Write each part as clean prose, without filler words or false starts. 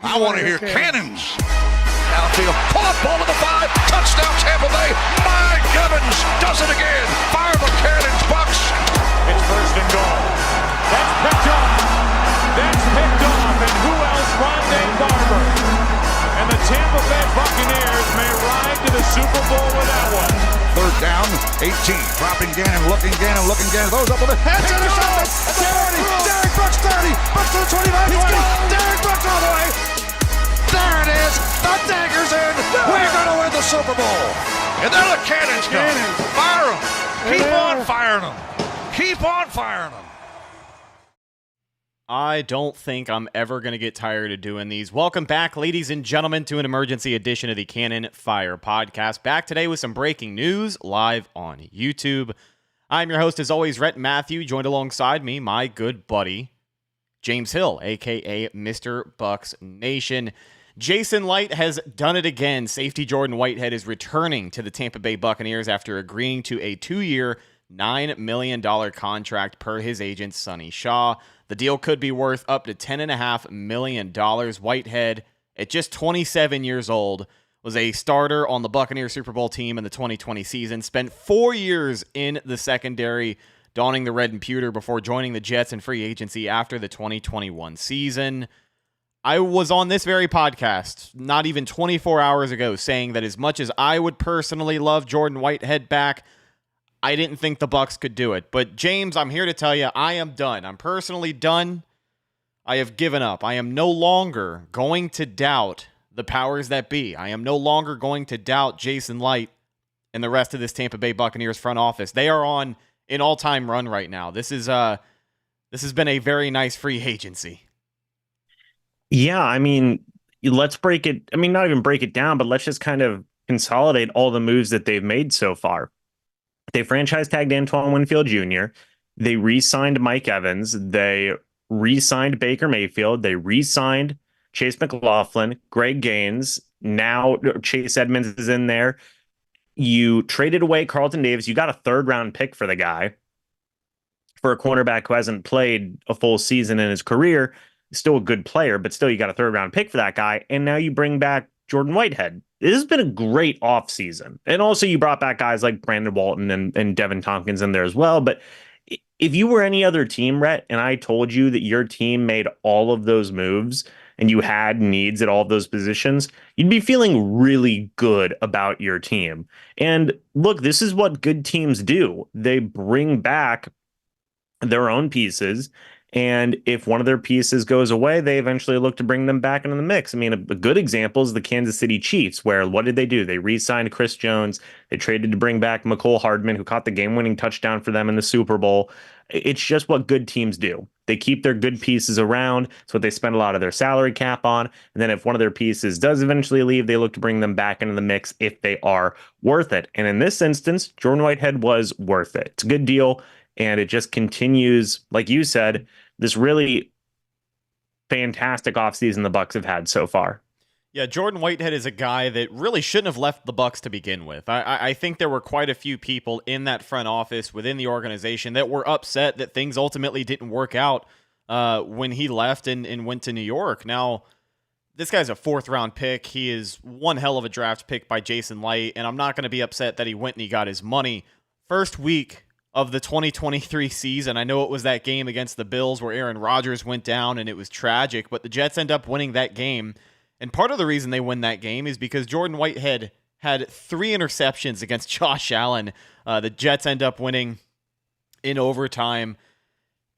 I want to hear cannons. Downfield, pull up, ball to the 5, touchdown Tampa Bay. Mike Evans does it again. Fire the cannons, Bucs. It's first and goal. That's picked off. And who else? Rondé Barber. And the Tampa Bay Buccaneers may ride to the Super Bowl with that one. Third down, 18. Dropping Gannon, looking Gannon. Those up with the heads in the shot. 40. Derek Brooks 30. Brooks to the 25. 20. Derek Brooks all the way. There it is. The dagger's in. We're going to win the Super Bowl. And then the cannons come. Fire them. Keep on firing them. Keep on firing them. I don't think I'm ever going to get tired of doing these. Welcome back, ladies and gentlemen, to an emergency edition of the Cannon Fire Podcast. Back today with some breaking news live on YouTube. I'm your host, as always, Rhett Matthew, joined alongside me, my good buddy, James Hill, a.k.a. MrBucsNation. Jason Licht has done it again. Safety Jordan Whitehead is returning to the Tampa Bay Buccaneers after agreeing to a 2-year, $9 million contract per his agent, Sonny Shaw. The deal could be worth up to $10.5 million. Whitehead, at just 27 years old, was a starter on the Buccaneers Super Bowl team in the 2020 season, spent 4 years in the secondary, donning the red and pewter before joining the Jets in free agency after the 2021 season. I was on this very podcast not even 24 hours ago saying that as much as I would personally love Jordan Whitehead back, I didn't think the Bucs could do it. But James, I'm here to tell you, I am done. I'm personally done. I have given up. I am no longer going to doubt the powers that be. I am no longer going to doubt Jason Licht and the rest of this Tampa Bay Buccaneers front office. They are on an all-time run right now. This has been a very nice free agency. Yeah, I mean, let's break it. I mean, not even break it down, but let's just kind of consolidate all the moves that they've made so far. They franchise tagged Antoine Winfield Jr. They re-signed Mike Evans. They re-signed Baker Mayfield. They re-signed Chase McLaughlin, Greg Gaines. Now Chase Edmonds is in there. You traded away Carlton Davis. You got a third-round pick for the guy, for a cornerback who hasn't played a full season in his career. Still a good player, but still you got a third-round pick for that guy. And now you bring back Jordan Whitehead. This has been a great offseason. And also you brought back guys like Brandon Walton and Devin Tompkins in there as well. But if you were any other team, Rhett, and I told you that your team made all of those moves and you had needs at all of those positions, you'd be feeling really good about your team. And look, this is what good teams do. They bring back their own pieces. And if one of their pieces goes away, they eventually look to bring them back into the mix. I mean, a good example is the Kansas City Chiefs, where what did they do? They re-signed Chris Jones. They traded to bring back McCole Hardman, who caught the game-winning touchdown for them in the Super Bowl. It's just what good teams do. They keep their good pieces around. It's what they spend a lot of their salary cap on. And then if one of their pieces does eventually leave, they look to bring them back into the mix if they are worth it. And in this instance, Jordan Whitehead was worth it. It's a good deal. And it just continues, like you said, this really fantastic offseason the Bucs have had so far. Yeah, Jordan Whitehead is a guy that really shouldn't have left the Bucs to begin with. I think there were quite a few people in that front office within the organization that were upset that things ultimately didn't work out when he left and went to New York. Now, this guy's a 4th-round pick. He is one hell of a draft pick by Jason Licht, and I'm not going to be upset that he went and he got his money. First week of the 2023 season, I know it was that game against the Bills where Aaron Rodgers went down and it was tragic, but the Jets end up winning that game. And part of the reason they win that game is because Jordan Whitehead had 3 interceptions against Josh Allen. The Jets end up winning in overtime.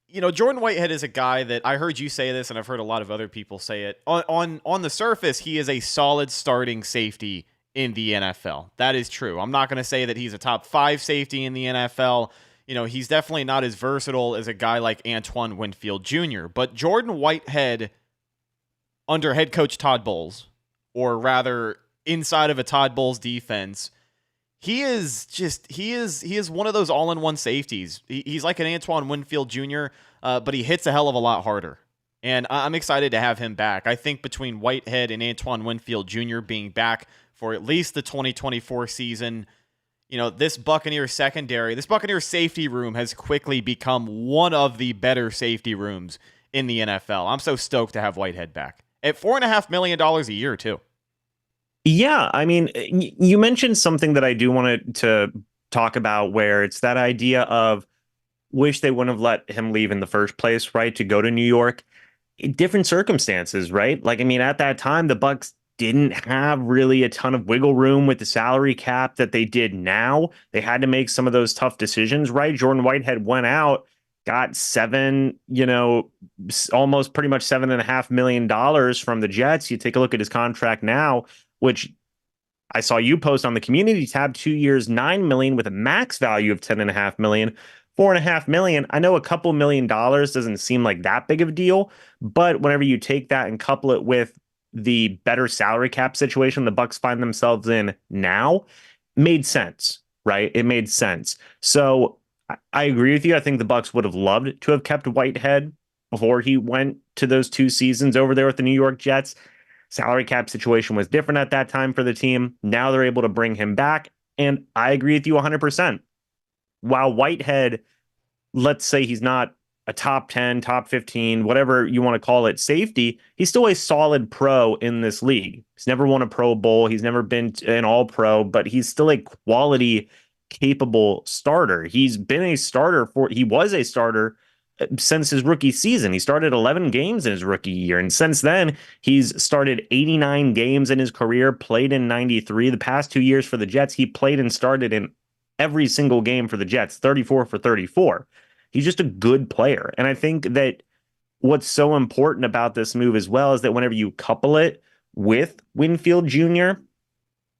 You know, Jordan Whitehead is a guy that I heard you say this, and I've heard a lot of other people say it. On the surface, he is a solid starting safety in the NFL. That is true. I'm not going to say that he's a top 5 safety in the NFL. You know, he's definitely not as versatile as a guy like Antoine Winfield Jr. But Jordan Whitehead, under head coach Todd Bowles, or rather inside of a Todd Bowles defense, he is one of those all-in-one safeties. He's like an Antoine Winfield Jr., but he hits a hell of a lot harder. And I'm excited to have him back. I think between Whitehead and Antoine Winfield Jr. being back for at least the 2024 season, you know, this Buccaneers secondary, this Buccaneers safety room has quickly become one of the better safety rooms in the NFL. I'm so stoked to have Whitehead back. at $4.5 million a year, too. Yeah, I mean, you mentioned something that I do want to talk about, where it's that idea of wish they wouldn't have let him leave in the first place, right? To go to New York. Different circumstances, right? Like, I mean, at that time, the Bucs didn't have really a ton of wiggle room with the salary cap that they did now. They had to make some of those tough decisions, right? Jordan Whitehead went out, got almost pretty much $7.5 million from the Jets. You take a look at his contract now, which I saw you post on the community tab, 2 years, $9 million with a max value of $10.5 million. $4.5 million. I know a couple $1 million doesn't seem like that big of a deal, but whenever you take that and couple it with the better salary cap situation the Bucs find themselves in now, made sense, right? It made sense. So I agree with you. I think the Bucs would have loved to have kept Whitehead before he went to those 2 seasons over there with the New York Jets. Salary cap situation was different at that time for the team. Now they're able to bring him back, and I agree with you 100%. While Whitehead, let's say he's not a top 10, top 15, whatever you want to call it, safety, he's still a solid pro in this league. He's never won a Pro Bowl. He's never been an All-Pro, but he's still a quality, capable starter. He was a starter since his rookie season. He started 11 games in his rookie year, and since then, he's started 89 games in his career, played in 93. The past 2 years for the Jets, he played and started in every single game for the Jets, 34 for 34. He's just a good player. And I think that what's so important about this move as well is that whenever you couple it with Winfield Jr.,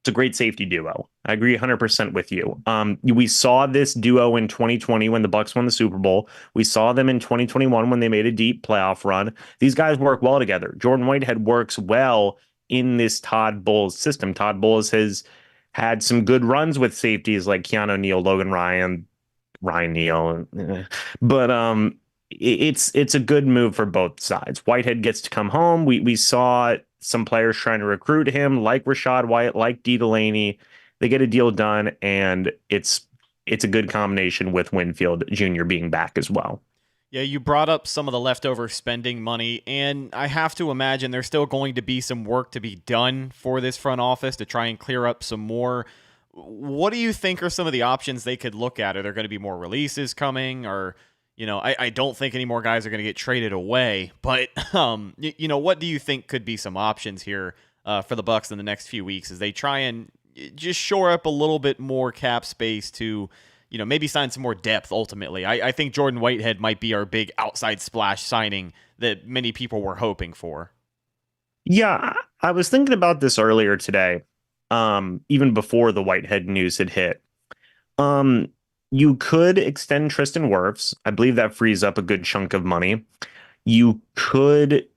it's a great safety duo. I agree 100% with you. We saw this duo in 2020 when the Bucs won the Super Bowl. We saw them in 2021 when they made a deep playoff run. These guys work well together. Jordan Whitehead works well in this Todd Bowles system. Todd Bowles has had some good runs with safeties like Keanu Neal, Logan Ryan Neal, but it's a good move for both sides. Whitehead gets to come home. We saw some players trying to recruit him, like Rashad White, like D. Delaney. They get a deal done, and it's a good combination with Winfield Jr. being back as well. Yeah, you brought up some of the leftover spending money, and I have to imagine there's still going to be some work to be done for this front office to try and clear up some more. What do you think are some of the options they could look at? Are there going to be more releases coming? Or, I don't think any more guys are going to get traded away, but, what do you think could be some options here for the Bucs in the next few weeks as they try and just shore up a little bit more cap space to, maybe sign some more depth ultimately? I think Jordan Whitehead might be our big outside splash signing that many people were hoping for. Yeah, I was thinking about this earlier today, even before the Whitehead news had hit. You could extend Tristan Wirfs. I Bleav that frees up a good chunk of money. You could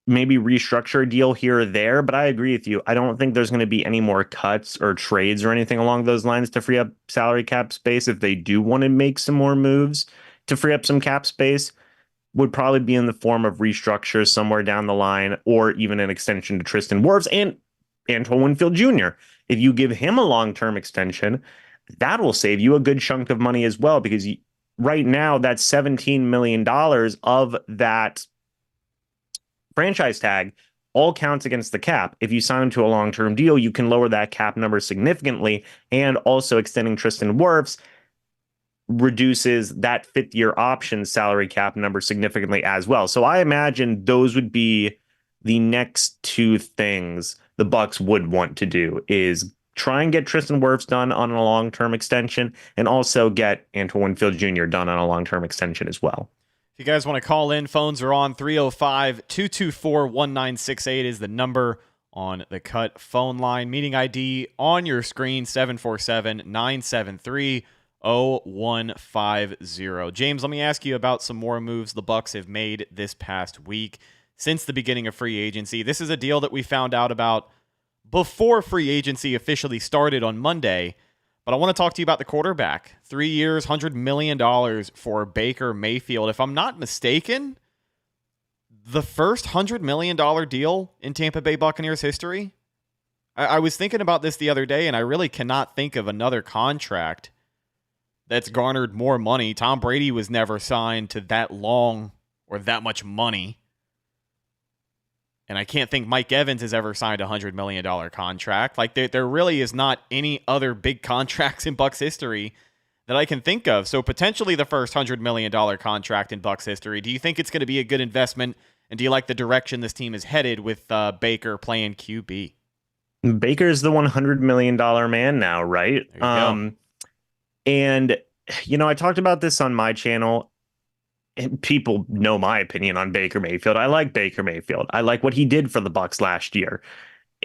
maybe restructure a deal here or there, but I agree with you. I don't think there's going to be any more cuts or trades or anything along those lines to free up salary cap space. If they do want to make some more moves to free up some cap space, would probably be in the form of restructure somewhere down the line, or even an extension to Tristan Wirfs and Antoine Winfield Jr. If you give him a long-term extension, that will save you a good chunk of money as well, because right now that's $17 million of that franchise tag all counts against the cap. If you sign him to a long-term deal, you can lower that cap number significantly, and also extending Tristan Wirfs reduces that fifth-year option salary cap number significantly as well. So I imagine those would be the next two things the Bucs would want to do, is try and get Tristan Wirfs done on a long-term extension, and also get Antoine Winfield Jr. done on a long-term extension as well. If you guys want to call in, phones are on. 305-224-1968 is the number on the Cut phone line. Meeting ID on your screen, 747-973-0150. James, let me ask you about some more moves the Bucs have made this past week since the beginning of free agency. This is a deal that we found out about before free agency officially started on Monday, but I want to talk to you about the quarterback. 3 years, $100 million for Baker Mayfield. If I'm not mistaken, the first $100 million deal in Tampa Bay Buccaneers history. I was thinking about this the other day, and I really cannot think of another contract that's garnered more money. Tom Brady was never signed to that long or that much money. And I can't think Mike Evans has ever signed a $100 million contract. Like, there really is not any other big contracts in Bucs history that I can think of. So potentially the first $100 million contract in Bucs history. Do you think it's going to be a good investment? And do you like the direction this team is headed with Baker playing QB? Baker's the $100 million man now, right? There you go. And, I talked about this on my channel. And people know my opinion on Baker Mayfield. I like Baker Mayfield. I like what he did for the Bucs last year.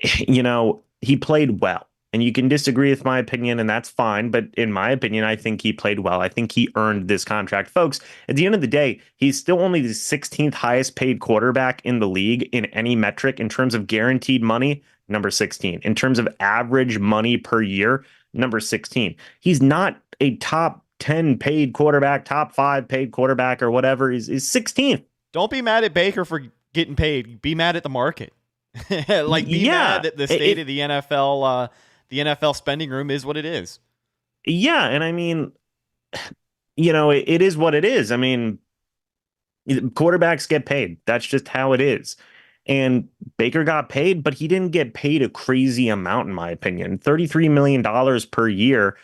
He played well. And you can disagree with my opinion, and that's fine. But in my opinion, I think he played well. I think he earned this contract. Folks, at the end of the day, he's still only the 16th highest paid quarterback in the league in any metric in terms of guaranteed money, number 16. In terms of average money per year, number 16. He's not a top 10 paid quarterback, top 5 paid quarterback, or whatever. He's 16th. Don't be mad at Baker for getting paid. Be mad at the market. Mad at the state of the NFL. The NFL spending room is what it is. Yeah, and I mean, it is what it is. I mean, quarterbacks get paid. That's just how it is. And Baker got paid, but he didn't get paid a crazy amount, in my opinion. $33 million per year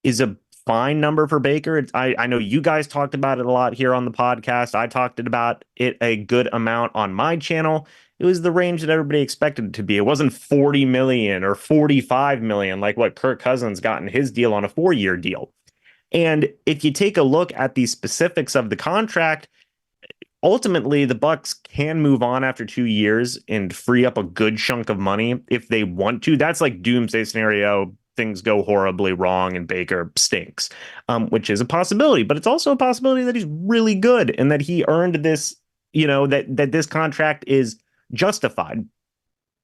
is a fine number for Baker. I know you guys talked about it a lot here on the podcast. I talked about it a good amount on my channel. It was the range that everybody expected it to be. It wasn't 40 million or 45 million like what Kirk Cousins got in his deal on a 4-year deal. And if you take a look at the specifics of the contract, ultimately the Bucs can move on after 2 years and free up a good chunk of money if they want to. That's like doomsday scenario. Things go horribly wrong and Baker stinks, which is a possibility. But it's also a possibility that he's really good and that he earned this, that this contract is justified.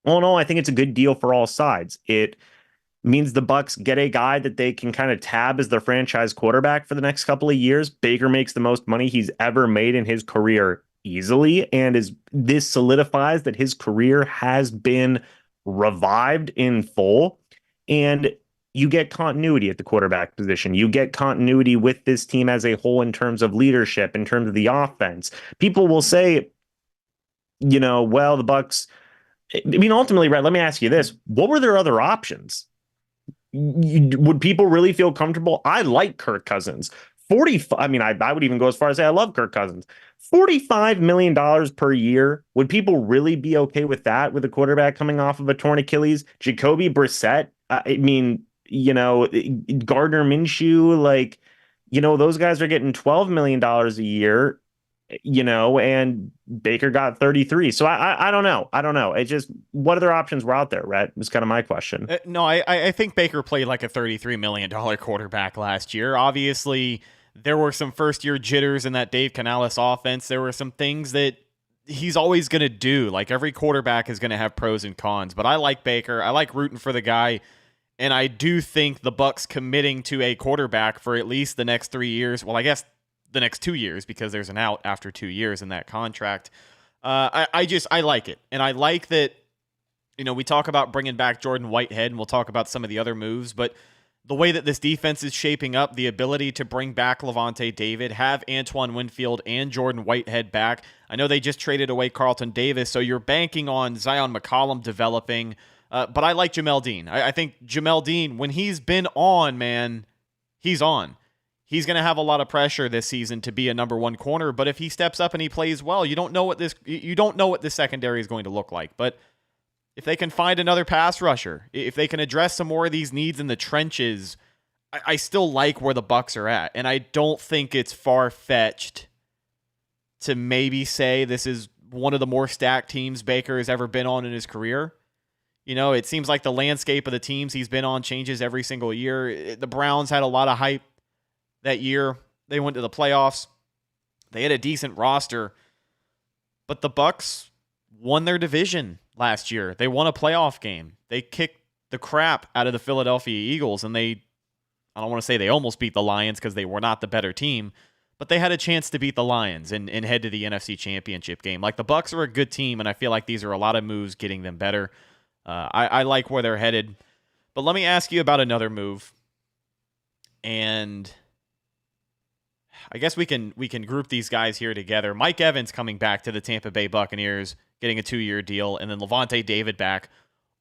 All in all, I think it's a good deal for all sides. It means the Bucs get a guy that they can kind of tab as their franchise quarterback for the next couple of years. Baker makes the most money he's ever made in his career easily, and this solidifies that his career has been revived in full. And you get continuity at the quarterback position. You get continuity with this team as a whole in terms of leadership, in terms of the offense. People will say, well, the Bucs. I mean, ultimately, right? Let me ask you this: what were their other options? Would people really feel comfortable? I like Kirk Cousins. 45. I mean, I would even go as far as say I love Kirk Cousins. $45 million per year. Would people really be okay with that with a quarterback coming off of a torn Achilles? Jacoby Brissett. I mean, Gardner Minshew. Those guys are getting $12 million a year. And Baker got 33. So I don't know. It's just, what other options were out there, Rhett? Is kind of my question. No, I think Baker played like a $33 million quarterback last year. Obviously, there were some first-year jitters in that Dave Canales offense. There were some things that he's always going to do. Like, every quarterback is going to have pros and cons. But I like Baker. I like rooting for the guy. And I do think the Bucs committing to a quarterback for at least the next 3 years. Well, I guess the next 2 years, because there's an out after 2 years in that contract. I like it. And I like that, we talk about bringing back Jordan Whitehead, and we'll talk about some of the other moves, but the way that this defense is shaping up, the ability to bring back Levante David, have Antoine Winfield and Jordan Whitehead back. I know they just traded away Carlton Davis, so you're banking on Zion McCollum developing, but I like Jamel Dean. I think Jamel Dean, when he's been on, man, he's on. He's going to have a lot of pressure this season to be a number one corner, but if he steps up and he plays well, you don't know what this secondary is going to look like. But if they can find another pass rusher, if they can address some more of these needs in the trenches, I still like where the Bucs are at. And I don't think it's far-fetched to maybe say this is one of the more stacked teams Baker has ever been on in his career. It seems like the landscape of the teams he's been on changes every single year. The Browns had a lot of hype that year. They went to the playoffs. They had a decent roster. But the Bucs won their division last year. They won a playoff game. They kicked the crap out of the Philadelphia Eagles, and I don't want to say they almost beat the Lions because they were not the better team, but they had a chance to beat the Lions and head to the NFC Championship game. Like, the Bucs are a good team, and I feel like these are a lot of moves getting them better. I like where they're headed. But let me ask you about another move. And I guess we can group these guys here together. Mike Evans coming back to the Tampa Bay Buccaneers getting a 2-year deal, and then Lavonte David back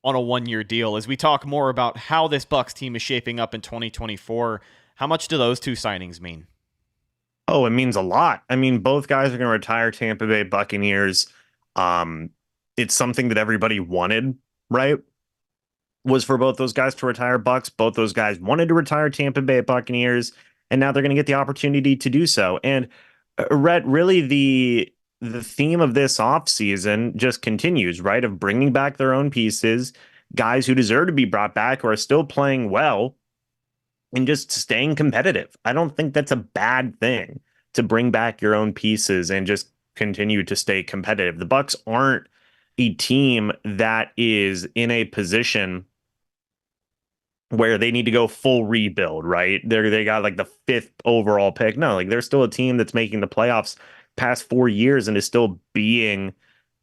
on a 1-year deal. As we talk more about how this Bucs team is shaping up in 2024, how much do those two signings mean? Oh, it means a lot. I mean, both guys are going to retire Tampa Bay Buccaneers. It's something that everybody wanted, right? Was for both those guys to retire Bucs. Both those guys wanted to retire Tampa Bay Buccaneers, and now they're going to get the opportunity to do so. And Rhett, really the theme of this offseason just continues, right? Of bringing back their own pieces, guys who deserve to be brought back, who are still playing well, and just staying competitive. I don't think that's a bad thing to bring back your own pieces and just continue to stay competitive. The Bucs aren't a team that is in a position where they need to go full rebuild, right? They got like the 5th overall pick. No, like they're still a team that's making the playoffs past 4 years and is still being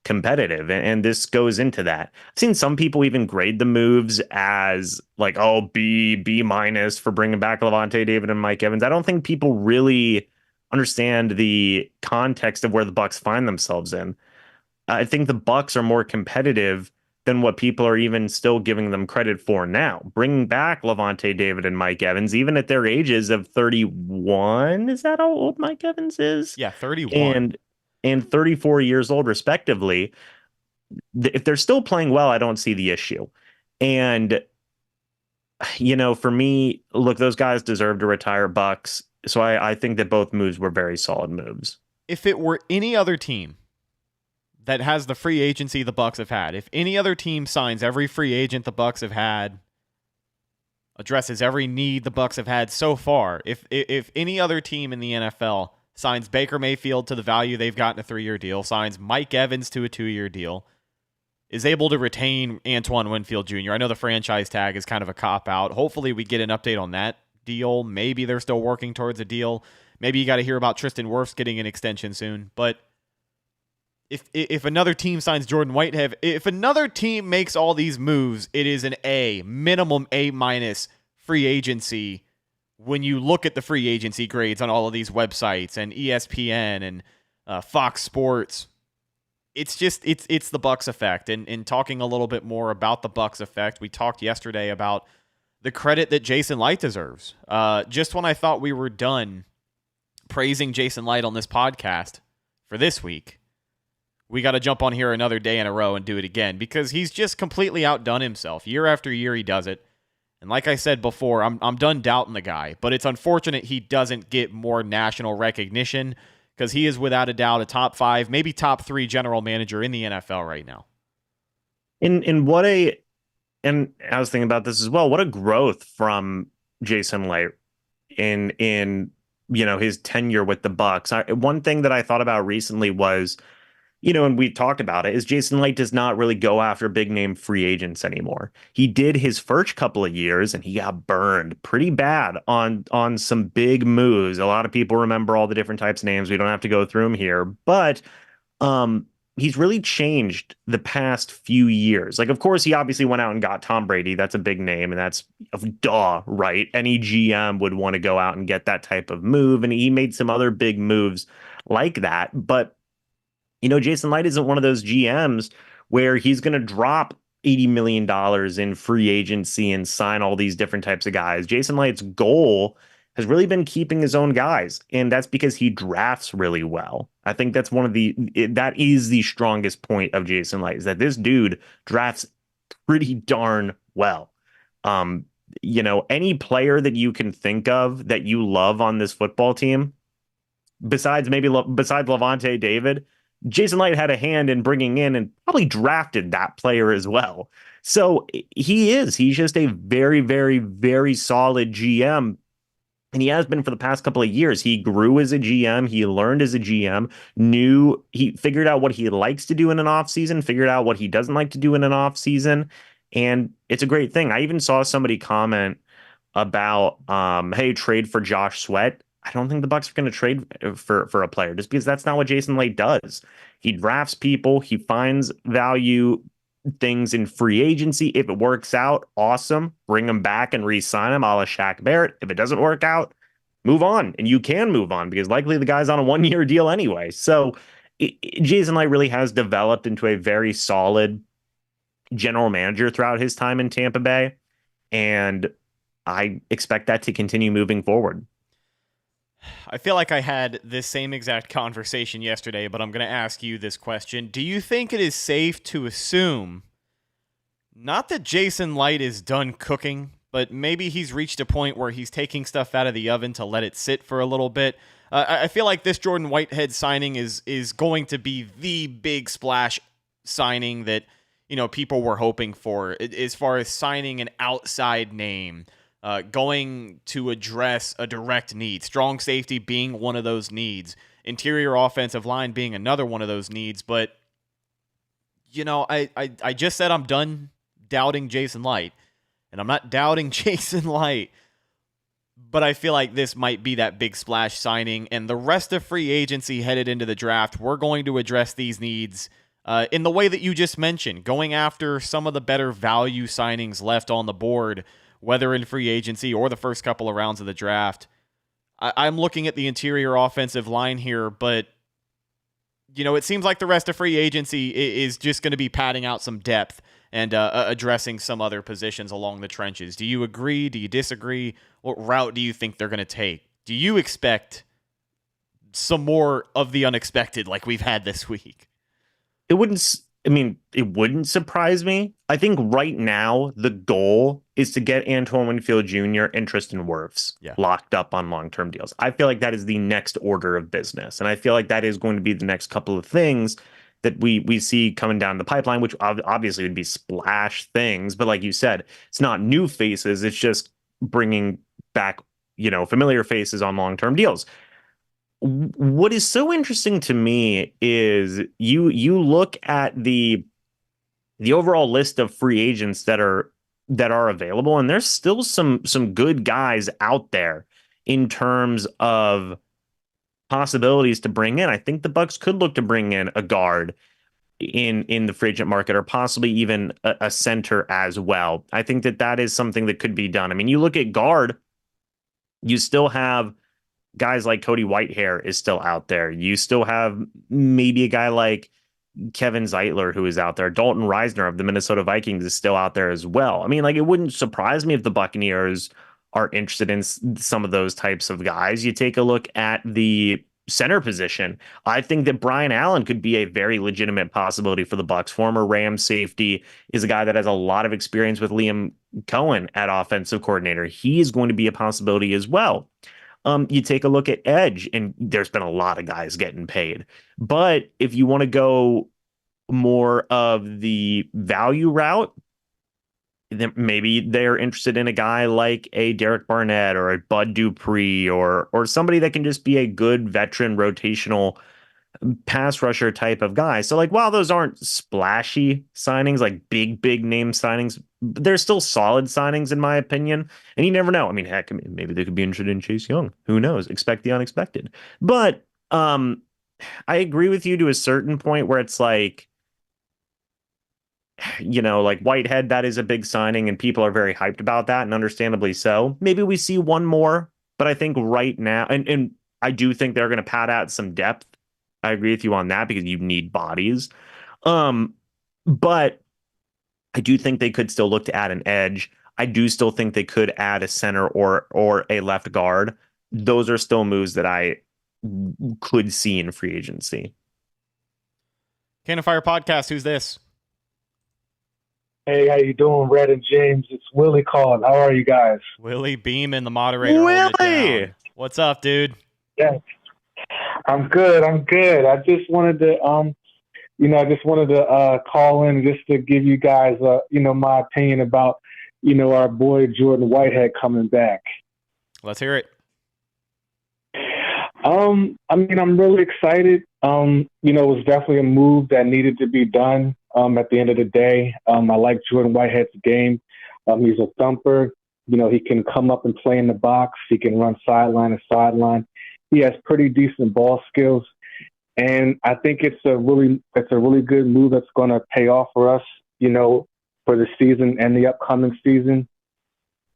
competitive. And this goes into that. I've seen some people even grade the moves as like, oh, B minus for bringing back Lavonte David and Mike Evans. I don't think people really understand the context of where the Bucs find themselves in. I think the Bucs are more competitive than what people are even still giving them credit for now. Bringing back Lavonte David and Mike Evans, even at their ages of 31, is that how old Mike Evans is? Yeah, 31. And 34 years old, respectively. If they're still playing well, I don't see the issue. And, for me, look, those guys deserve to retire Bucs. So I think that both moves were very solid moves. If it were any other team that has the free agency the Bucs have had, if any other team signs every free agent the Bucs have had, addresses every need the Bucs have had so far, if any other team in the NFL signs Baker Mayfield to the value they've gotten a 3-year deal, signs Mike Evans to a 2-year deal, is able to retain Antoine Winfield Jr. I know the franchise tag is kind of a cop-out. Hopefully we get an update on that deal. Maybe they're still working towards a deal. Maybe you got to hear about Tristan Wirfs getting an extension soon. But if another team signs Jordan Whitehead, if another team makes all these moves, it is an A, minimum A- free agency when you look at the free agency grades on all of these websites and ESPN and Fox Sports. It's just, it's the Bucs effect. And talking a little bit more about the Bucs effect, we talked yesterday about the credit that Jason Licht deserves. Just when I thought we were done praising Jason Licht on this podcast for this week, we got to jump on here another day in a row and do it again because he's just completely outdone himself. Year after year, he does it. And like I said before, I'm done doubting the guy, but it's unfortunate he doesn't get more national recognition because he is without a doubt a top 5, maybe top 3 general manager in the NFL right now. And I was thinking about this as well. What a growth from Jason Licht in his tenure with the Bucs. One thing that I thought about recently was, and we talked about it, is Jason Licht does not really go after big name free agents anymore. He did his first couple of years and he got burned pretty bad on some big moves. A lot of people remember all the different types of names. We don't have to go through them here, but he's really changed the past few years. Like, of course, he obviously went out and got Tom Brady. That's a big name, and that's duh, right? Any GM would want to go out and get that type of move, and he made some other big moves like that. But Jason Licht isn't one of those GMs where he's going to drop $80 million in free agency and sign all these different types of guys. Jason Licht's goal has really been keeping his own guys, and that's because he drafts really well. I think that's that is the strongest point of Jason Licht, is that this dude drafts pretty darn well. Any player that you can think of that you love on this football team, besides Lavonte David, Jason Licht had a hand in bringing in and probably drafted that player as well. So he's just a very, very, very solid GM. And he has been for the past couple of years. He grew as a GM. He learned as a GM, he figured out what he likes to do in an offseason, figured out what he doesn't like to do in an offseason. And it's a great thing. I even saw somebody comment about, hey, trade for Josh Sweat. I don't think the Bucs are going to trade for a player just because that's not what Jason Licht does. He drafts people. He finds value things in free agency. If it works out, awesome. Bring them back and re-sign them a la Shaq Barrett. If it doesn't work out, move on. And you can move on because likely the guy's on a 1-year deal anyway. So Jason Licht really has developed into a very solid general manager throughout his time in Tampa Bay, and I expect that to continue moving forward. I feel like I had this same exact conversation yesterday, but I'm going to ask you this question. Do you think it is safe to assume, not that Jason Licht is done cooking, but maybe he's reached a point where he's taking stuff out of the oven to let it sit for a little bit? I feel like this Jordan Whitehead signing is going to be the big splash signing that, people were hoping for, as far as signing an outside name, going to address a direct need, strong safety being one of those needs, interior offensive line being another one of those needs. But, I just said I'm done doubting Jason Licht, and I'm not doubting Jason Licht, but I feel like this might be that big splash signing, and the rest of free agency headed into the draft, we're going to address these needs in the way that you just mentioned, going after some of the better value signings left on the board, whether in free agency or the first couple of rounds of the draft. I'm looking at the interior offensive line here, but it seems like the rest of free agency is just going to be padding out some depth and addressing some other positions along the trenches. Do you agree? Do you disagree? What route do you think they're going to take? Do you expect some more of the unexpected like we've had this week? It wouldn't surprise me. I think right now the goal is to get Antoine Winfield Jr. and Tristan Wirfs locked up on long-term deals. I feel like that is the next order of business. And I feel like that is going to be the next couple of things that we see coming down the pipeline, which obviously would be splash things. But like you said, it's not new faces. It's just bringing back, familiar faces on long-term deals. What is so interesting to me is you look at the overall list of free agents that are available, and there's still some good guys out there in terms of possibilities to bring in. I think the Bucs could look to bring in a guard in the free agent market, or possibly even a center as well. I think that is something that could be done. I mean, you look at guard, you still have guys like Cody Whitehair is still out there. You still have maybe a guy like Kevin Zeitler who is out there. Dalton Reisner of the Minnesota Vikings is still out there as well. I mean, like, it wouldn't surprise me if the Buccaneers are interested in some of those types of guys. You take a look at the center position. I think that Brian Allen could be a very legitimate possibility for the Bucs. Former Rams safety, is a guy that has a lot of experience with Liam Cohen at offensive coordinator. He is going to be a possibility as well. You take a look at edge, and there's been a lot of guys getting paid. But if you want to go more of the value route, then maybe they're interested in a guy like a Derek Barnett or a Bud Dupree or somebody that can just be a good veteran rotational pass rusher type of guy. So, like, while those aren't splashy signings, like big name signings, they're still solid signings in my opinion. And you never know. I mean, heck, maybe they could be interested in Chase Young. Who knows? Expect the unexpected. But I agree with you to a certain point where it's like, like Whitehead, that is a big signing and people are very hyped about that, and understandably so. Maybe we see one more, but I think right now, and I do think they're going to pad out some depth. I agree with you on that because you need bodies. But I do think they could still look to add an edge. I do still think they could add a center or a left guard. Those are still moves that I could see in free agency. Cannon Fire Podcast, who's this? Hey, how you doing, Red and James? It's Willie calling. How are you guys? Willie Beeman, the moderator. Willie! What's up, dude? Yeah, I'm good. I just wanted to, call in just to give you guys, my opinion about, our boy Jordan Whitehead coming back. Let's hear it. I'm really excited. It was definitely a move that needed to be done. At the end of the day, I like Jordan Whitehead's game. He's a thumper. He can come up and play in the box. He can run sideline to sideline. He has pretty decent ball skills, and I think it's a really good move that's going to pay off for us, for the season and the upcoming season.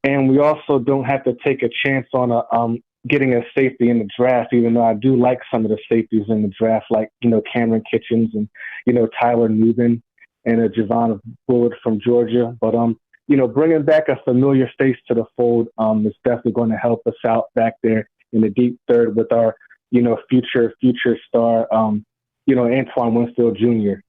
And we also don't have to take a chance on getting a safety in the draft, even though I do like some of the safeties in the draft, like, Cameron Kitchens and, Tyler Nubin and Javon Bullard from Georgia. But, bringing back a familiar face to the fold is definitely going to help us out back there in the deep third with our, future star, Antoine Winfield Jr.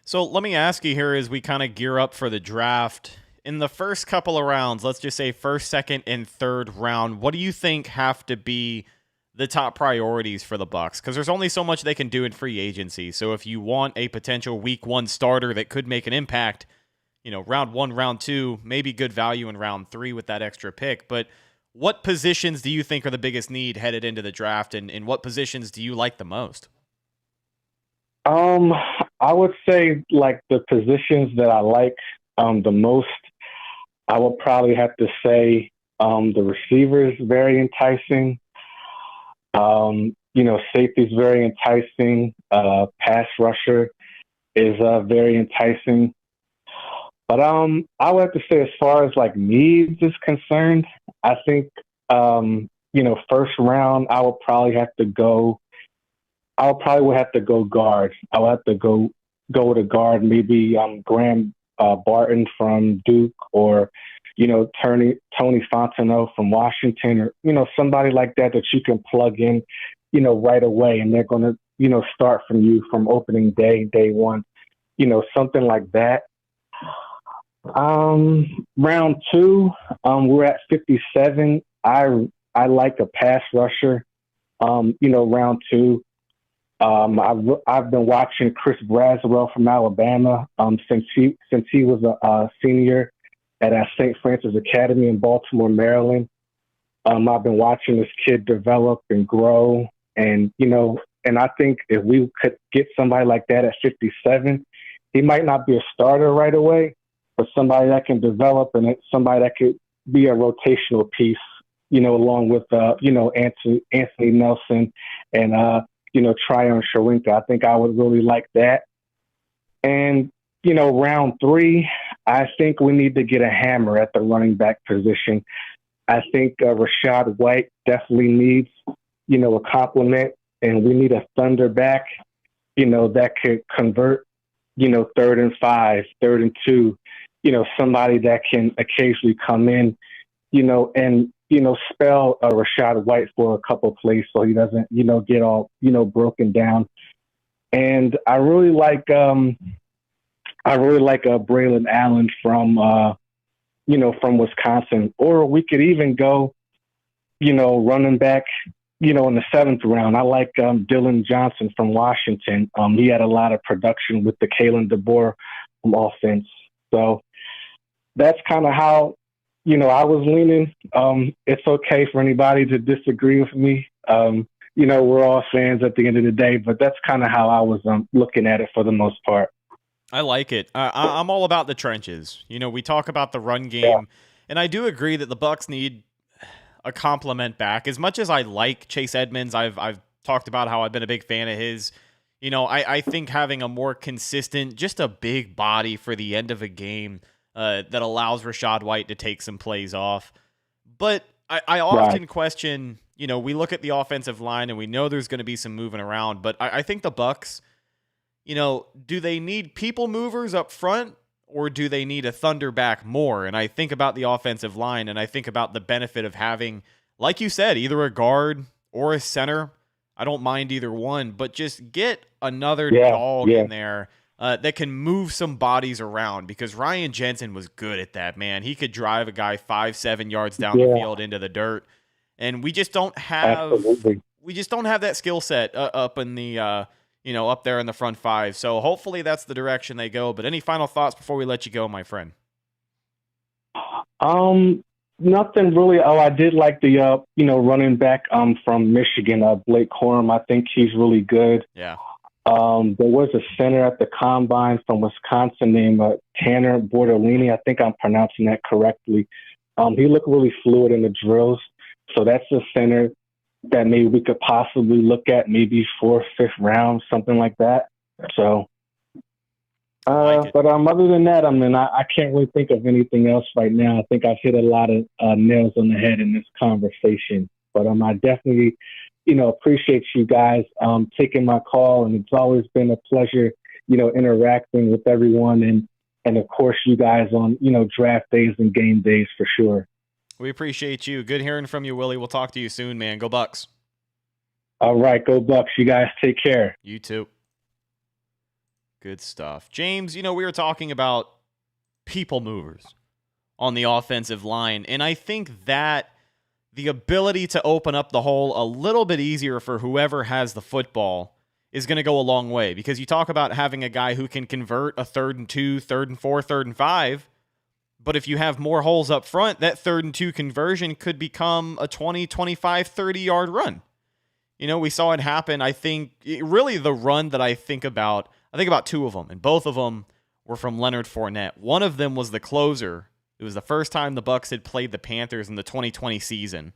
So let me ask you here as we kind of gear up for the draft. In the first couple of rounds, let's just say first, second, and third round, what do you think have to be the top priorities for the Bucs? Because there's only so much they can do in free agency. So if you want a potential week one starter that could make an impact, round one, round two, maybe good value in round three with that extra pick. But what positions do you think are the biggest need headed into the draft, and what positions do you like the most? I would say like the positions that I like the most, I would probably have to say the receivers very enticing. Safety is very enticing. Pass rusher is very enticing. But I would have to say as far as like needs is concerned, I think first round I would probably have to go. I would have to go guard. I would have to go with a guard, maybe Graham Barton from Duke, or Tony Fontenot from Washington, or somebody like that you can plug in, right away, and they're going to start from you from opening day one, something like that. Round two, we're at 57. I like a pass rusher. Round two. I've been watching Chris Braswell from Alabama since he was a senior at St. Francis Academy in Baltimore, Maryland. I've been watching this kid develop and grow, and I think if we could get somebody like that at 57, he might not be a starter right away, but somebody that can develop and somebody that could be a rotational piece, along with Anthony Nelson and Tryon Sharinka. I think I would really like that. And, round three, I think we need to get a hammer at the running back position. I think Rachaad White definitely needs, a compliment, and we need a thunder back, that could convert, 3rd and 5, 3rd and 2, somebody that can occasionally come in, and spell Rachaad White for a couple plays so he doesn't, get all, broken down. And I really like Braylon Allen from Wisconsin, or we could even go, running back, in the 7th round. I like Dylan Johnson from Washington. He had a lot of production with the Kalen DeBoer offense. So that's kind of how, I was leaning. It's okay for anybody to disagree with me. We're all fans at the end of the day, but that's kind of how I was looking at it for the most part. I like it. I'm all about the trenches. We talk about the run game, and I do agree that the Bucs need a complement back. As much as I like Chase Edmonds, I've talked about how I've been a big fan of his. I think having a more consistent, just a big body for the end of a game that allows Rachaad White to take some plays off. But I often question, we look at the offensive line and we know there's going to be some moving around, but I think the Bucs, do they need people movers up front, or do they need a thunder back more? And I think about the offensive line, and I think about the benefit of having, like you said, either a guard or a center. I don't mind either one, but just get another dog in there that can move some bodies around, because Ryan Jensen was good at that, man. He could drive a guy 5-7 yards down the field into the dirt, and we just don't have that skill set up in the up there in the front five. So hopefully that's the direction they go. But any final thoughts before we let you go, my friend? Nothing really. Oh, I did like the running back from Michigan, Blake Corum. I think he's really good. Yeah. There was a center at the combine from Wisconsin named Tanner Bortolini. I think I'm pronouncing that correctly. He looked really fluid in the drills. So that's a center that maybe we could possibly look at, maybe 4th, 5th round, something like that. So, but other than that, I can't really think of anything else right now. I think I've hit a lot of nails on the head in this conversation. But I definitely, appreciate you guys taking my call, and it's always been a pleasure, interacting with everyone, and of course you guys on, draft days and game days for sure. We appreciate you. Good hearing from you, Willie. We'll talk to you soon, man. Go Bucs. All right, go Bucs. You guys take care. You too. Good stuff. James, we were talking about people movers on the offensive line, and I think that the ability to open up the hole a little bit easier for whoever has the football is going to go a long way, because you talk about having a guy who can convert a 3rd and 2, 3rd and 4, 3rd and 5, but if you have more holes up front, that 3rd and 2 conversion could become a 20, 25, 30-yard run. We saw it happen. I think really the run that I think about two of them, and both of them were from Leonard Fournette. One of them was the closer. It was the first time the Bucs had played the Panthers in the 2020 season,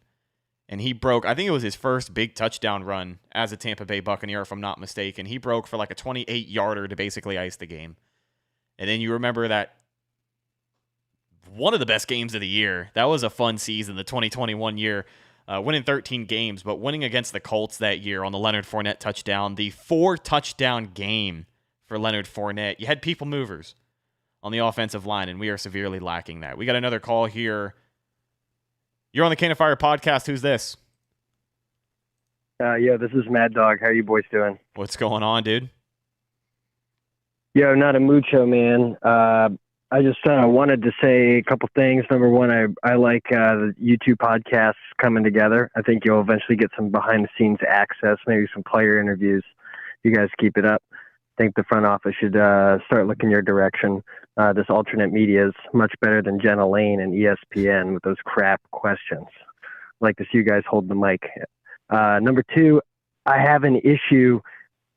and he broke, I think it was his first big touchdown run as a Tampa Bay Buccaneer, if I'm not mistaken. He broke for like a 28-yarder to basically ice the game. And then you remember that one of the best games of the year. That was a fun season, the 2021 year. Winning 13 games, but winning against the Colts that year on the Leonard Fournette touchdown, the 4-touchdown game for Leonard Fournette. You had people movers on the offensive line, and we are severely lacking that. We got another call here. You're on the Cane and Fire podcast. Who's this? Yeah, this is Mad Dog. How are you boys doing? What's going on, dude? Yo, not a mucho, man. I just wanted to say a couple things. Number one, I like the YouTube podcasts coming together. I think you'll eventually get some behind-the-scenes access, maybe some player interviews. You guys keep it up. I think the front office should start looking your direction. This alternate media is much better than Jenna Lane and ESPN with those crap questions. I'd like to see you guys hold the mic. Number two, I have an issue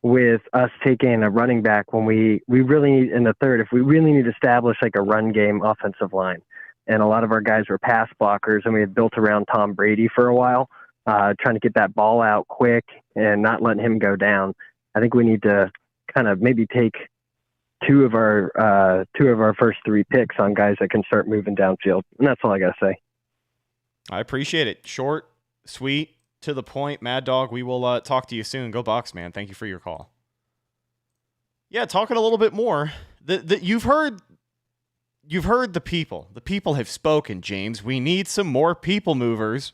with us taking a running back when we really need, in the third, if we really need to establish like a run game offensive line. And a lot of our guys were pass blockers, and we had built around Tom Brady for a while, trying to get that ball out quick and not letting him go down. I think we need to kind of maybe take two of our first 3 picks on guys that can start moving downfield. And that's all I got to say. I appreciate it. Short, sweet, to the point. Mad Dog, we will talk to you soon. Go Bucs, man. Thank you for your call. Yeah, talking a little bit more. You've heard the people. The people have spoken, James. We need some more people movers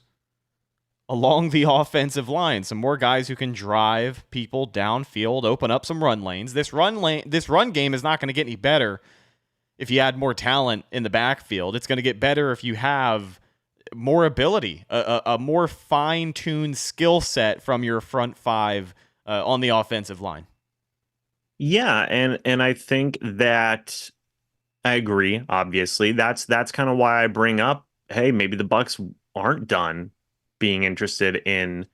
along the offensive line. Some more guys who can drive people downfield, open up some run lanes. This run game is not going to get any better if you add more talent in the backfield. It's going to get better if you have more ability, a more fine-tuned skill set from your front 5 on the offensive line. Yeah, and I think that I agree, obviously. That's kind of why I bring up, hey, maybe the Bucs aren't done being interested in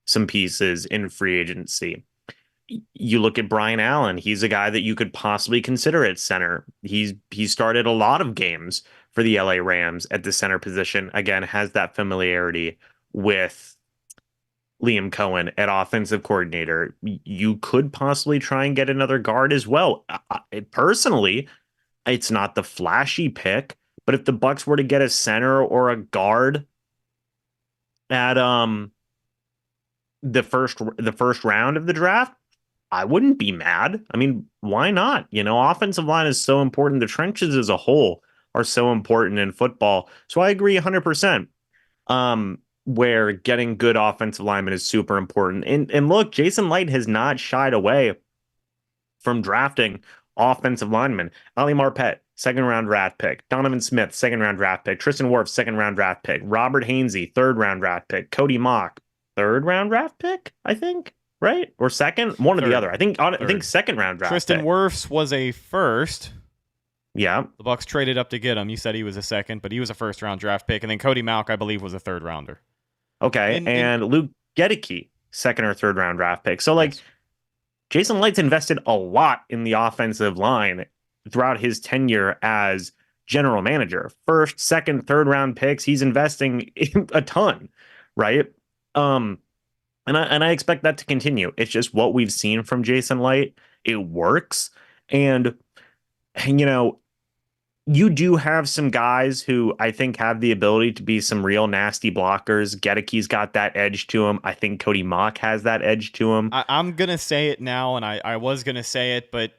some pieces in free agency. You look at Brian Allen, he's a guy that you could possibly consider at center. He started a lot of games for the LA Rams at the center position. Again, has that familiarity with Liam Cohen at offensive coordinator. You could possibly try and get another guard as well. Personally, it's not the flashy pick, but if the Bucs were to get a center or a guard at the first round of the draft, I wouldn't be mad. I mean, why not? Offensive line is so important. The trenches as a whole are so important in football. So I agree 100%. Where getting good offensive linemen is super important. And look, Jason Licht has not shied away from drafting offensive linemen. Ali Marpet, 2nd-round draft pick. Donovan Smith, 2nd-round draft pick. Tristan Wirfs, 2nd-round draft pick. Robert Hainsey, 3rd-round draft pick. Cody Mock, 3rd-round draft pick, I think, right? Or second? One or the other. I think 2nd-round draft Tristan pick. Wirfs was a first. Yeah. The Bucs traded up to get him. You said he was a second, but he was a 1st-round draft pick. And then Cody Mock, I believe, was a 3rd-rounder. Okay, and Luke Gedicke, 2nd or 3rd-round draft pick. So, Yes. Jason Licht's invested a lot in the offensive line throughout his tenure as general manager. 1st, 2nd, 3rd-round picks. He's investing a ton, right? And I expect that to continue. It's just what we've seen from Jason Licht. It works, and you do have some guys who I think have the ability to be some real nasty blockers. Gedeke's got that edge to him. I think Cody Mock has that edge to him. I'm going to say it now, and I was going to say it, but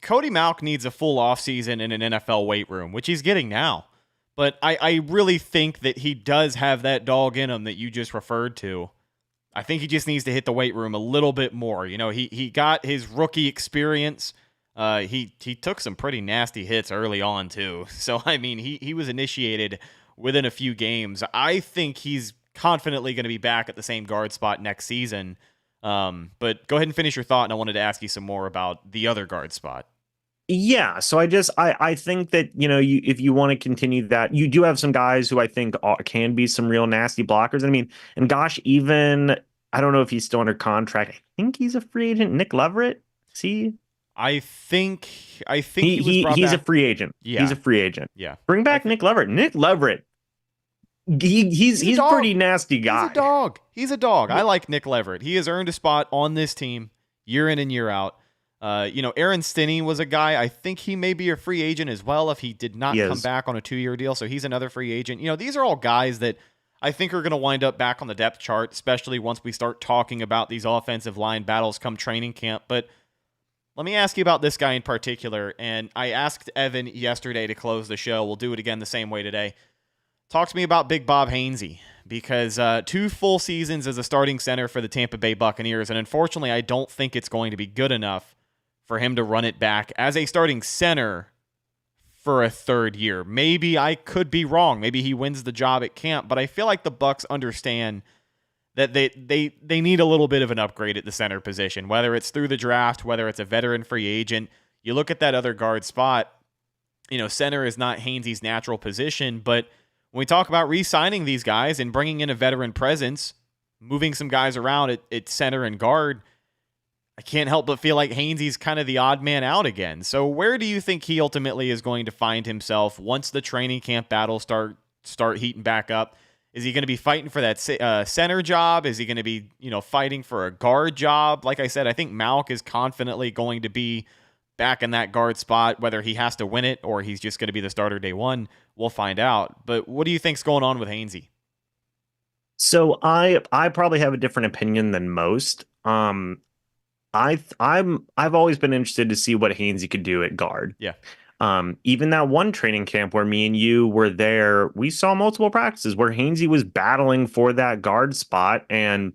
Cody Mock needs a full offseason in an NFL weight room, which he's getting now. But I really think that he does have that dog in him that you just referred to. I think he just needs to hit the weight room a little bit more. You know, he got his rookie experience. He took some pretty nasty hits early on, too. So, I mean, he was initiated within a few games. I think he's confidently going to be back at the same guard spot next season. But go ahead and finish your thought, and I wanted to ask you some more about the other guard spot. Yeah, so I think that, you know, if you want to continue that, you do have some guys who I think can be some real nasty blockers. I mean, and gosh, even I don't know if he's still under contract. I think he's a free agent. Nick Leverett, see? I think he was brought he's back. A free agent. Yeah. He's a free agent. Yeah. Bring back Nick Leverett. Nick Leverett. He's a pretty nasty guy. He's a dog. I like Nick Leverett. He has earned a spot on this team year in and year out. You know, Aaron Stinney was a guy, I think he may be a free agent as well if he did not come back on a 2-year deal. So he's another free agent. You know, these are all guys that I think are going to wind up back on the depth chart, especially once we start talking about these offensive line battles come training camp. But let me ask you about this guy in particular. And I asked Evan yesterday to close the show. We'll do it again the same way today. Talk to me about Big Bob Hainsey, because 2 full seasons as a starting center for the Tampa Bay Buccaneers. And unfortunately, I don't think it's going to be good enough for him to run it back as a starting center for a 3rd year. Maybe I could be wrong. Maybe he wins the job at camp, but I feel like the Bucs understand that they need a little bit of an upgrade at the center position, whether it's through the draft, whether it's a veteran free agent. You look at that other guard spot, you know, center is not Hainsey's natural position, but when we talk about re-signing these guys and bringing in a veteran presence, moving some guys around at center and guard, I can't help but feel like Hainsey's kind of the odd man out again. So where do you think he ultimately is going to find himself once the training camp battles start heating back up? Is he going to be fighting for that center job? Is he going to be, you know, fighting for a guard job? Like I said, I think Malk is confidently going to be back in that guard spot, whether he has to win it or he's just going to be the starter day one. We'll find out. But what do you think's going on with Hainsey? So I probably have a different opinion than most. I've always been interested to see what Hainsey could do at guard. Yeah. Even that one training camp where me and you were there, we saw multiple practices where Hainsey was battling for that guard spot, and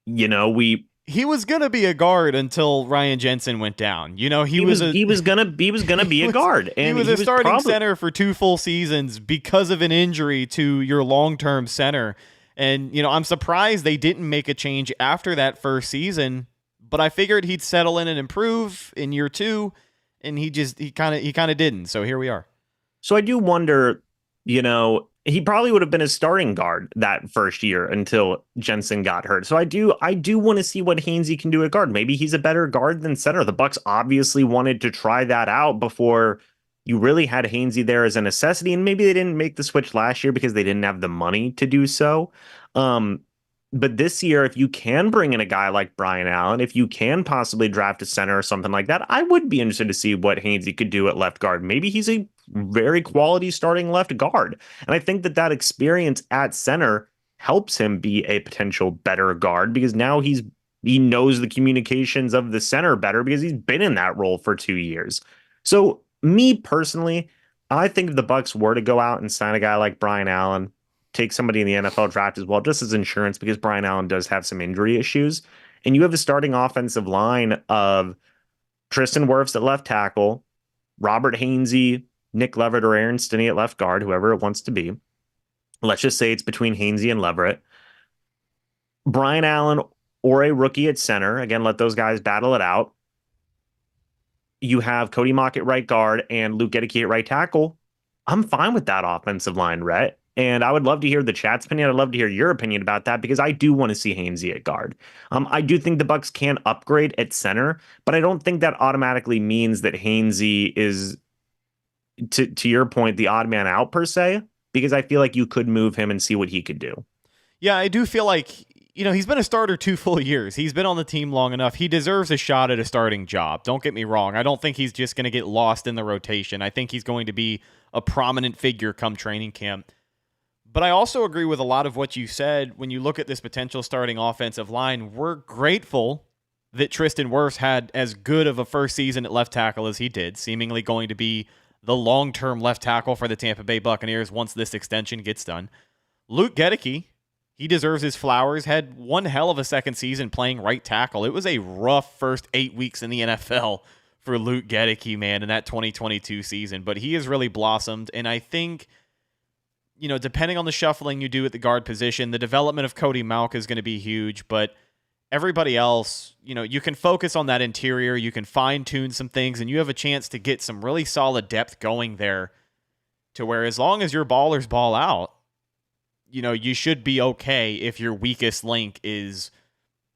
you know, he was gonna be a guard until Ryan Jensen went down. You know, he was gonna be a guard, and he was a starting center for 2 full seasons because of an injury to your long-term center. And, you know, I'm surprised they didn't make a change after that first season, but I figured he'd settle in and improve in year 2, and he kind of didn't. So here we are. So I do wonder, you know, he probably would have been a starting guard that first year until Jensen got hurt. So I do want to see what Hainsey can do at guard. Maybe he's a better guard than center. The Bucs obviously wanted to try that out before you really had Hainsey there as a necessity, and maybe they didn't make the switch last year because they didn't have the money to do so. But this year, if you can bring in a guy like Brian Allen, if you can possibly draft a center or something like that, I would be interested to see what Hainsey could do at left guard. Maybe he's a very quality starting left guard. And I think that experience at center helps him be a potential better guard, because now he knows the communications of the center better because he's been in that role for 2 years. So me personally, I think if the Bucs were to go out and sign a guy like Brian Allen, take somebody in the NFL draft as well, just as insurance, because Brian Allen does have some injury issues, and you have a starting offensive line of Tristan Wirfs at left tackle, Robert Hainsey, Nick Leverett, or Aaron Stinney at left guard, whoever it wants to be. Let's just say it's between Hainsey and Leverett. Brian Allen or a rookie at center. Again, let those guys battle it out. You have Cody Mock at right guard and Luke Gedeke at right tackle. I'm fine with that offensive line, Rhett. And I would love to hear the chat's opinion. I'd love to hear your opinion about that, because I do want to see Hainsey at guard. I do think the Bucs can upgrade at center, but I don't think that automatically means that Hainsey is, to your point, the odd man out per se, because I feel like you could move him and see what he could do. Yeah, I do feel like he's been a starter 2 full years. He's been on the team long enough. He deserves a shot at a starting job. Don't get me wrong. I don't think he's just going to get lost in the rotation. I think he's going to be a prominent figure come training camp. But I also agree with a lot of what you said when you look at this potential starting offensive line. We're grateful that Tristan Wirfs had as good of a first season at left tackle as he did, seemingly going to be the long-term left tackle for the Tampa Bay Buccaneers once this extension gets done. Luke Goedeke, he deserves his flowers, had one hell of a second season playing right tackle. It was a rough first 8 weeks in the NFL for Luke Goedeke, man, in that 2022 season. But he has really blossomed, and I think, depending on the shuffling you do at the guard position, the development of Cody Mauch is going to be huge, but everybody else, you can focus on that interior, you can fine-tune some things, and you have a chance to get some really solid depth going there to where as long as your ballers ball out, you should be okay if your weakest link is,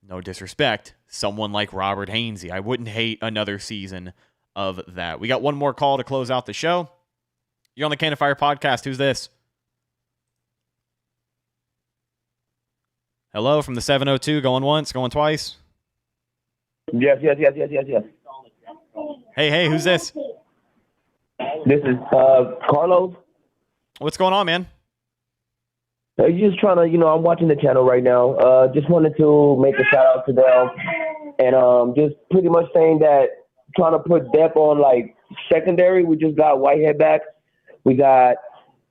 no disrespect, someone like Robert Hainsey. I wouldn't hate another season of that. We got one more call to close out the show. You're on the Cannon Fire Podcast. Who's this? Hello from the 702. Going once, going twice? Yes. Hey, who's this? This is Carlos. What's going on, man? Just trying to, I'm watching the channel right now. Just wanted to make a shout out to them, and just pretty much saying that trying to put depth on like secondary. We just got Whitehead back. We got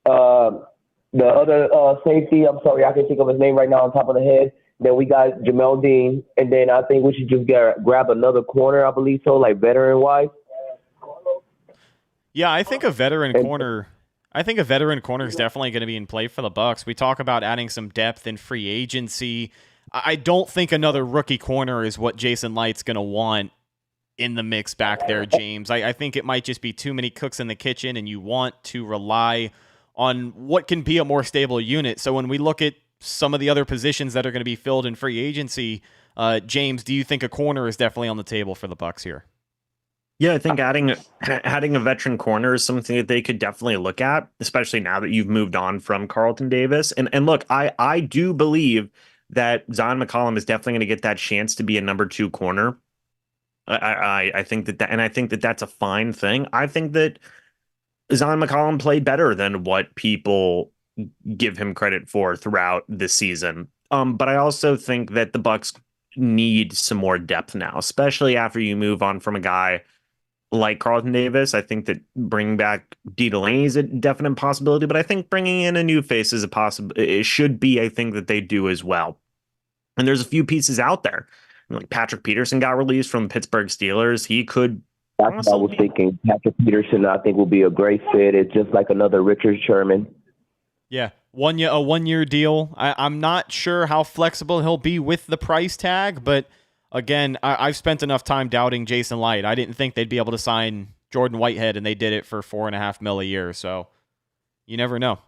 the other safety. I'm sorry, I can't think of his name right now on top of the head. Then we got Jamel Dean, and then I think we should just grab another corner. I believe so, like veteran wise. Yeah, I think a veteran corner. I think a veteran corner is definitely going to be in play for the Bucs. We talk about adding some depth in free agency. I don't think another rookie corner is what Jason Licht's going to want in the mix back there, James. I think it might just be too many cooks in the kitchen, and you want to rely on what can be a more stable unit. So when we look at some of the other positions that are going to be filled in free agency, James, do you think a corner is definitely on the table for the Bucs here? Yeah, I think adding a veteran corner is something that they could definitely look at, especially now that you've moved on from Carlton Davis. And look, I do believe that Zion McCollum is definitely going to get that chance to be a number 2 corner. I think that, and I think that that's a fine thing. I think that Zion McCollum played better than what people give him credit for throughout the season. But I also think that the Bucs need some more depth now, especially after you move on from a guy like Carlton Davis. I think that bringing back D. Delaney is a definite possibility, but I think bringing in a new face is a possibility. It should be, I think that they do as well. And there's a few pieces out there. Like Patrick Peterson got released from the Pittsburgh Steelers. He could. That's what I was thinking. Patrick Peterson, I think, will be a great fit. It's just like another Richard Sherman. Yeah, a 1-year deal. I'm not sure how flexible he'll be with the price tag, but again, I've spent enough time doubting Jason Licht. I didn't think they'd be able to sign Jordan Whitehead, and they did it for $4.5 million a year. So you never know.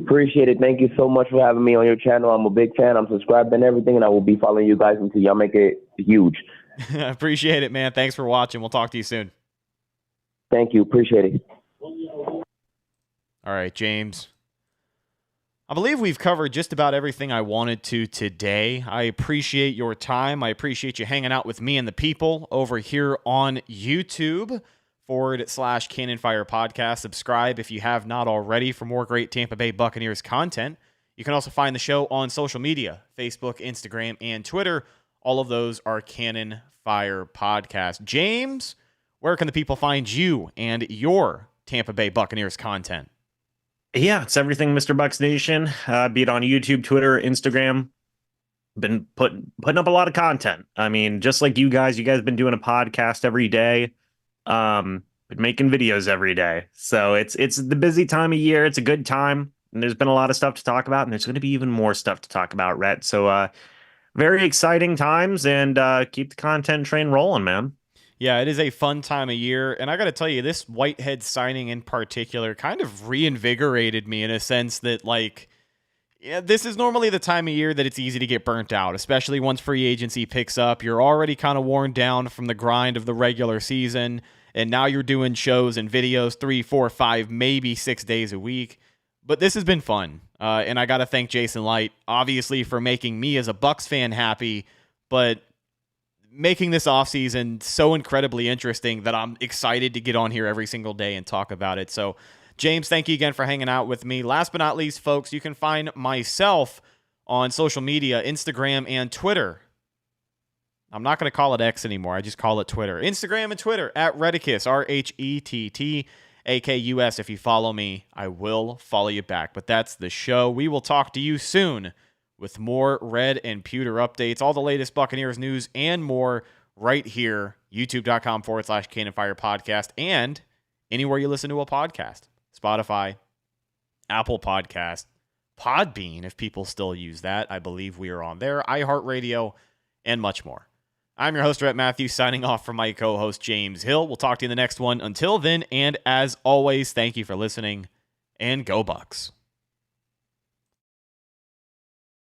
Appreciate it. Thank you so much for having me on your channel. I'm a big fan. I'm subscribed and everything, and I will be following you guys until y'all make it huge. Appreciate it, man. Thanks for watching. We'll talk to you soon. Thank you. Appreciate it. All right, James. I Bleav we've covered just about everything I wanted to today. I appreciate your time. I appreciate you hanging out with me and the people over here on YouTube. /Cannon Fire Podcast. Subscribe if you have not already for more great Tampa Bay Buccaneers content. You can also find the show on social media, Facebook, Instagram, and Twitter. All of those are Cannon Fire Podcast. James, where can the people find you and your Tampa Bay Buccaneers content? Yeah, it's everything MrBucsNation, be it on YouTube, Twitter, Instagram. Been putting up a lot of content. I mean, just like you guys been doing a podcast every day. Been making videos every day. So it's the busy time of year. It's a good time. And there's been a lot of stuff to talk about. And there's going to be even more stuff to talk about, Rhett. So very exciting times, and keep the content train rolling, man. Yeah, it is a fun time of year. And I got to tell you, this Whitehead signing in particular kind of reinvigorated me in a sense that, like, yeah, this is normally the time of year that it's easy to get burnt out, especially once free agency picks up. You're already kind of worn down from the grind of the regular season, and now you're doing shows and videos 3, 4, 5, maybe 6 days a week. But this has been fun, and I got to thank Jason Licht, obviously, for making me as a Bucs fan happy, but making this offseason so incredibly interesting that I'm excited to get on here every single day and talk about it. So, James, thank you again for hanging out with me. Last but not least, folks, you can find myself on social media, Instagram and Twitter. I'm not going to call it X anymore. I just call it Twitter. Instagram and Twitter at Redicus, RHETTAKUS. If you follow me, I will follow you back. But that's the show. We will talk to you soon with more Red and Pewter updates, all the latest Buccaneers news and more right here, youtube.com/cannonfirepodcast, and anywhere you listen to a podcast. Spotify, Apple Podcast, Podbean, if people still use that. I Bleav we are on there, iHeartRadio, and much more. I'm your host, Rhett Matthews, signing off from my co-host, James Hill. We'll talk to you in the next one. Until then, and as always, thank you for listening, and go Bucs.